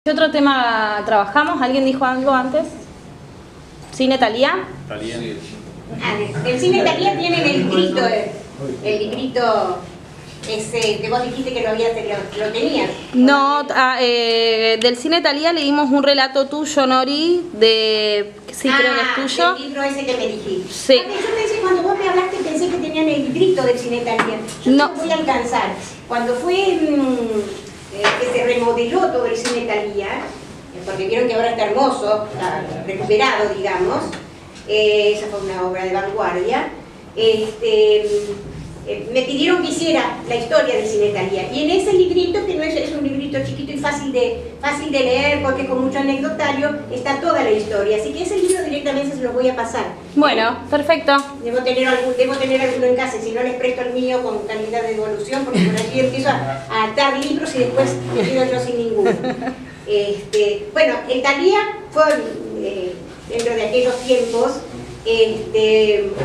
¿Qué otro tema trabajamos? ¿Alguien dijo algo antes? ¿Cine Thalía? Thalía. El cine Thalía tienen el librito ese que vos dijiste que lo tenías. No, del cine Thalía leímos un relato tuyo, Nori, de... Sí, creo que es tuyo. El libro ese que me dijiste. Sí. Yo pensé, cuando vos me hablaste, pensé que tenían el librito del cine Thalía. Yo no voy a alcanzar. Cuando fue que se remodeló todo el cine Thalía, porque vieron que ahora está hermoso, está recuperado, digamos, esa fue una obra de vanguardia, me pidieron que hiciera la historia del cine Thalía, y en ese librito, que no es un librito chiquito y fácil de leer porque con mucho anecdotario, está toda la historia, así que ese libro directamente se lo voy a pasar. Bueno, perfecto. Debo tener alguno en casa, si no les presto el mío con calidad de devolución, porque por allí empiezo a atar libros y después me quedo yo sin ninguno. Bueno, el Thalía fue, dentro de aquellos tiempos,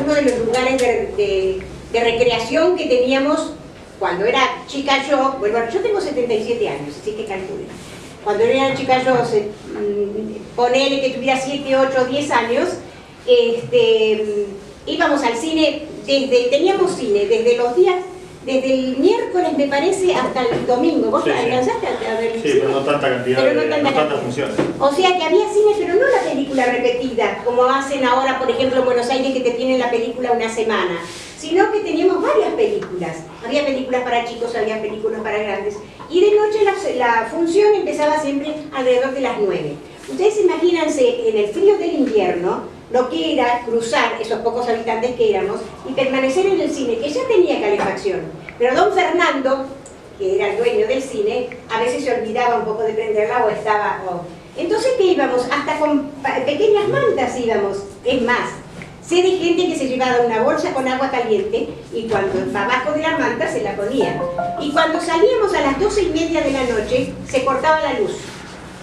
uno de los lugares de recreación que teníamos cuando era chica yo. Bueno, yo tengo 77 años, así que calculen. Cuando era chica yo, ponele que tuviera 7, 8, 10 años, íbamos al cine, teníamos cine desde los días, desde el miércoles me parece hasta el domingo. ¿Vos alcanzaste a ver el cine? Sí, pero no tanta cantidad, no tantas funciones. O sea que había cine, pero no la película repetida, como hacen ahora, por ejemplo, en Buenos Aires, que te tienen la película una semana, sino que teníamos varias películas. Había películas para chicos, había películas para grandes. Y de noche la función empezaba siempre alrededor de las 9. Ustedes imagínense, en el frío del invierno, lo que era cruzar esos pocos habitantes que éramos y permanecer en el cine, que ya tenía calefacción. Pero don Fernando, que era el dueño del cine, a veces se olvidaba un poco de prenderla o estaba... Entonces, ¿qué íbamos? Hasta con pequeñas mantas íbamos. Es más, sé de gente que se llevaba una bolsa con agua caliente y cuando abajo de la manta se la ponía. Y cuando salíamos a las 12:30 de la noche, se cortaba la luz,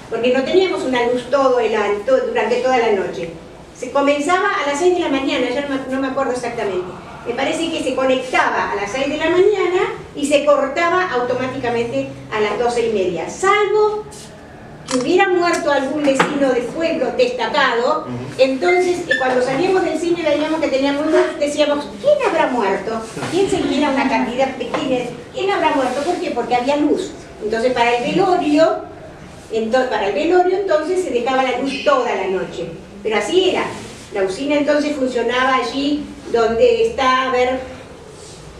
porque no teníamos una luz durante toda la noche. Se comenzaba a las 6 de la mañana, ya no me acuerdo exactamente. Me parece que se conectaba a las 6 de la mañana y se cortaba automáticamente a las 12:30. Salvo que hubiera muerto algún vecino del pueblo destacado, entonces cuando salíamos del cine veíamos que teníamos luz, decíamos, ¿quién habrá muerto? ¿Quién se viera una cantidad pequeña? ¿Quién habrá muerto? ¿Por qué? Porque había luz. Entonces para el velorio entonces se dejaba la luz toda la noche. Pero así era. La usina entonces funcionaba allí donde está, a ver,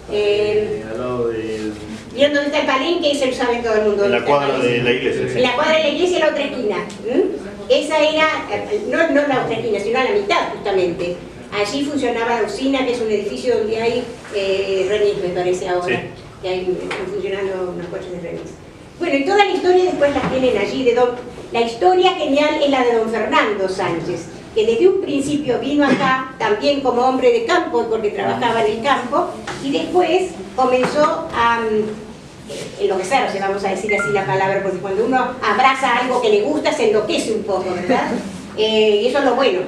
al lado de... ¿vieron dónde está el palenque? Eso lo sabe todo el mundo. En la cuadra de la iglesia. En la cuadra de la iglesia, la otra esquina. Esa era, no la otra esquina, sino a la mitad justamente. Allí funcionaba la usina, que es un edificio donde hay remis, me parece ahora, sí, que hay funcionando unos coches de remis. Bueno, y toda la historia después la tienen allí. La historia genial es la de don Fernando Sánchez, que desde un principio vino acá también como hombre de campo, porque trabajaba en el campo, y después comenzó a enloquecerse, vamos a decir así la palabra, porque cuando uno abraza algo que le gusta se enloquece un poco, ¿verdad? Y eso es lo bueno.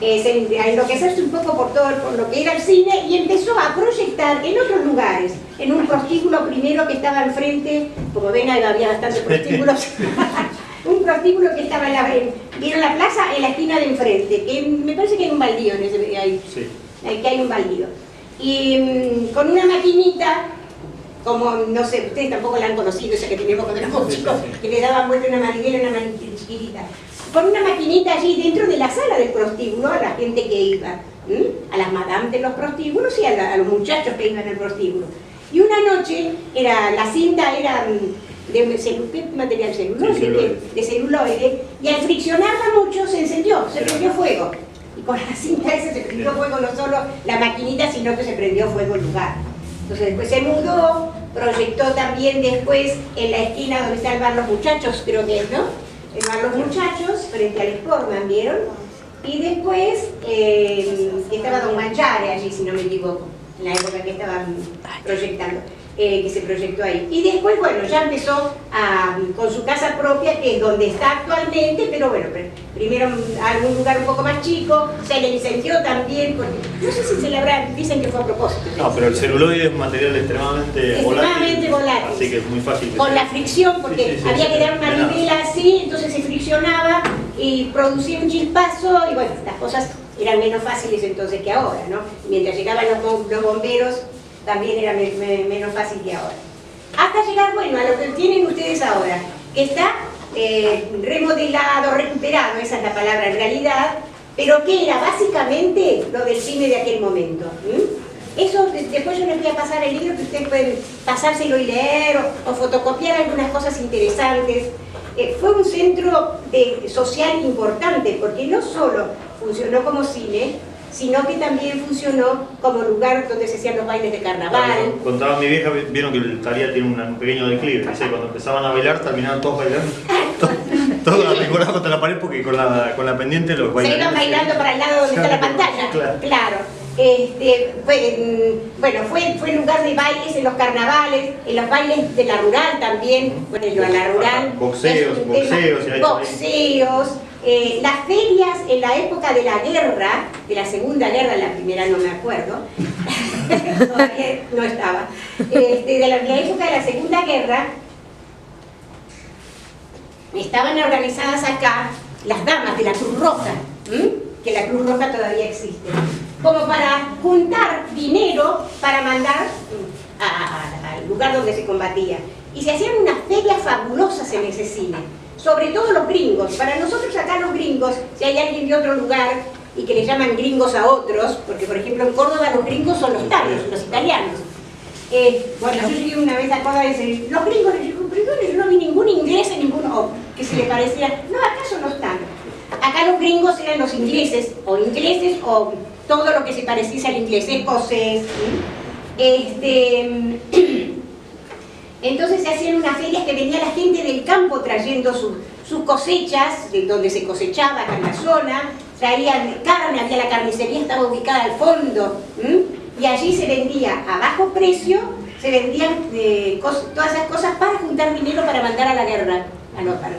A enloquecerse un poco por lo que era el cine, y empezó a proyectar en otros lugares, en un prostíbulo primero que estaba enfrente, como ven había bastantes prostíbulos, un prostíbulo que estaba ¿vieron la plaza? En la esquina de enfrente, que me parece que hay un baldío en ese ahí, sí, que hay un baldío, y con una maquinita, como, no sé, ustedes tampoco la han conocido, esa que teníamos cuando éramos chicos, que le daban vuelta una maniguera, una maniguera chiquitita, con una maquinita allí dentro de la sala del prostíbulo, a la gente que iba, a las madames de los prostíbulos y a los muchachos que iban al prostíbulo. Y una noche, la cinta era de material de celuloide, y al friccionarla mucho se encendió, se prendió fuego. Y con la cinta esa se prendió fuego no solo la maquinita, sino que se prendió fuego el lugar. Entonces después se mudó, proyectó también después en la esquina donde está el bar Los Muchachos, creo que es, ¿no? El bar Los Muchachos, frente al Sportman, ¿vieron? Y después estaba don Manchare allí, si no me equivoco, en la época que estaban proyectando. que se proyectó ahí. Y después, bueno, ya empezó con su casa propia, que es donde está actualmente, pero bueno, primero algún lugar un poco más chico, se le incendió también, porque no sé si se le habrá, dicen que fue a propósito. No, pero el celuloide es un material extremadamente volátil, así que es muy fácil. Con la fricción, porque había que dar una manivela así, entonces se friccionaba y producía un chispazo, y bueno, las cosas eran menos fáciles entonces que ahora, ¿no? Mientras llegaban los bomberos, también era menos fácil que ahora. Hasta llegar, bueno, a lo que tienen ustedes ahora, que está remodelado, recuperado, esa es la palabra en realidad, pero que era básicamente lo del cine de aquel momento. Eso, después yo les voy a pasar el libro, que ustedes pueden pasárselo y leer, o fotocopiar algunas cosas interesantes. Fue un centro social importante, porque no solo funcionó como cine, sino que también funcionó como lugar donde se hacían los bailes de carnaval. Contaba mi vieja, vieron que el Talía tiene un pequeño declive, dice, cuando empezaban a bailar terminaban todos bailando, todos articulados contra la pared, porque con la pendiente los bailarines se iban bailando para el lado donde está la pantalla, claro. Fue lugar de bailes en los carnavales, en los bailes de la rural también, bueno, yo a la rural, boxeos, las ferias en la época de la guerra, de la Segunda Guerra, la primera no me acuerdo, todavía no estaba, de la época de la Segunda Guerra, estaban organizadas acá las damas de la Cruz Roja, que la Cruz Roja todavía existe, como para juntar dinero para mandar al lugar donde se combatía. Y se hacían unas ferias fabulosas en ese cine, sobre todo los gringos. Para nosotros acá los gringos, si hay alguien de otro lugar y que le llaman gringos a otros, porque por ejemplo en Córdoba los gringos son los tanos, los italianos. Bueno, yo llegué una vez a Córdoba y decía, los gringos, yo no vi ningún inglés en ninguno que se le pareciera. No, acá son los tanos. Acá los gringos eran los ingleses o todo lo que se pareciese al inglés, escocés. Entonces se hacían unas ferias que venía la gente del campo trayendo sus cosechas, de donde se cosechaba acá en la zona, traían carne, había la carnicería, estaba ubicada al fondo, y allí se vendía a bajo precio, se vendían todas esas cosas para juntar dinero para mandar a la guerra,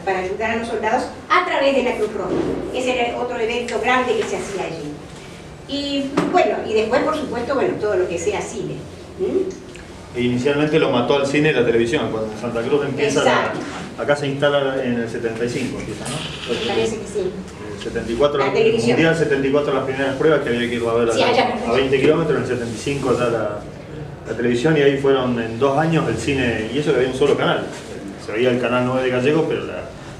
para ayudar a los soldados a través de la Cruz Roja. Ese era otro evento grande que se hacía allí. Y bueno, y después por supuesto, bueno, todo lo que sea cine. Inicialmente lo mató al cine y la televisión, cuando en Santa Cruz empieza, acá se instala en el 75, empieza, ¿no? Me parece que sí. En el 74, el Mundial 74 las primeras pruebas que había que ir a ver a 20 kilómetros, en el 75 ya la televisión, y ahí fueron en 2 años el cine, y eso que había un solo canal. Se veía el canal 9 de Gallego, pero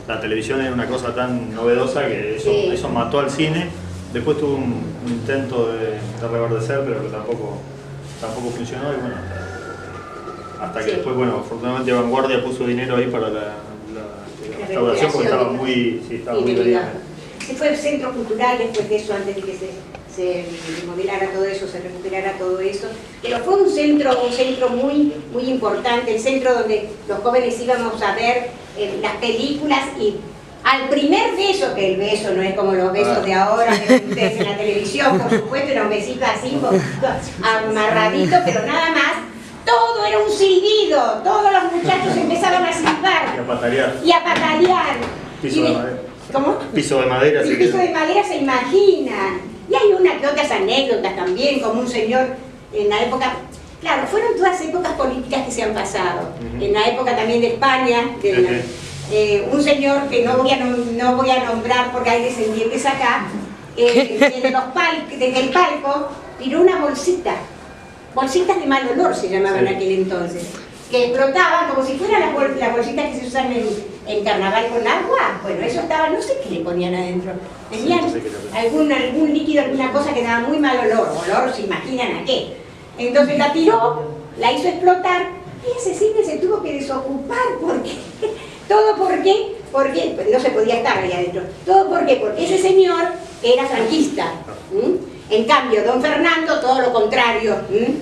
la televisión era una cosa tan novedosa que eso mató al cine. Después tuvo un intento de reverdecer, pero que tampoco funcionó, y bueno, hasta que después, bueno, afortunadamente Vanguardia puso dinero ahí para la restauración, porque estaba muy deteriorado. Se fue el centro cultural después de eso, antes de que se remodelara todo eso, se recuperara todo eso, pero fue un centro muy importante, el centro donde los jóvenes íbamos a ver las películas, y al primer beso, que el beso no es como los besos de ahora que ven ustedes en la televisión, por supuesto, era un besito así, amarradito, pero nada más. Todo era un silbido, todos los muchachos empezaban a silbar y a patalear. Piso de madera. ¿Cómo? Piso de madera. El piso de madera, se imaginan. Y hay unas que otras anécdotas también, como un señor en la época. Claro, fueron todas épocas políticas que se han pasado. En la época también de España, un señor que no voy a nombrar porque hay descendientes acá, desde el palco tiró una bolsita. Bolsitas de mal olor se llamaban en aquel entonces, que explotaban como si fueran las bolsitas que se usan en carnaval con agua. Bueno, eso estaba, no sé qué le ponían adentro. Tenían algún líquido, alguna cosa que daba muy mal olor. Olor, se imaginan a qué. Entonces la tiró, la hizo explotar, y ese cine se tuvo que desocupar. ¿Por qué? ¿Todo por qué? Porque no se podía estar ahí adentro. ¿Todo por qué? Porque ese señor era franquista. En cambio, don Fernando, todo lo contrario.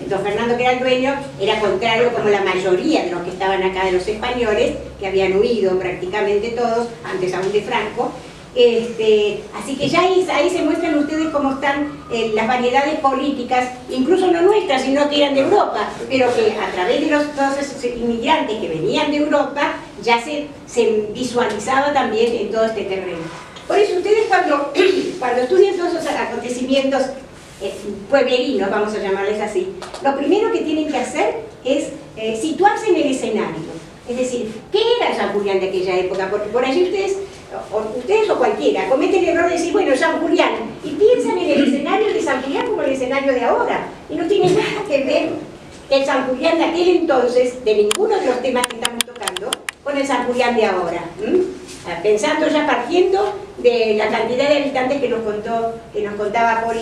Don Fernando, que era el dueño, era contrario, como la mayoría de los que estaban acá, de los españoles, que habían huido prácticamente todos, antes aún de Franco, Así que ya ahí se muestran ustedes cómo están las variedades políticas, incluso no nuestras, sino que eran de Europa, pero que a través de todos esos inmigrantes que venían de Europa, ya se visualizaba también en todo este terreno. Por eso ustedes cuando estudian todos esos acontecimientos pueblerinos, vamos a llamarles así, lo primero que tienen que hacer es situarse en el escenario. Es decir, ¿qué era San Julián de aquella época? Porque por allí ustedes o cualquiera cometen el error de decir, bueno, San Julián, y piensan en el escenario de San Julián como el escenario de ahora, y no tiene nada que ver el San Julián de aquel entonces, de ninguno de los temas que estamos tocando, con el San Julián de ahora. Pensando ya partiendo de la cantidad de habitantes que nos contaba Poli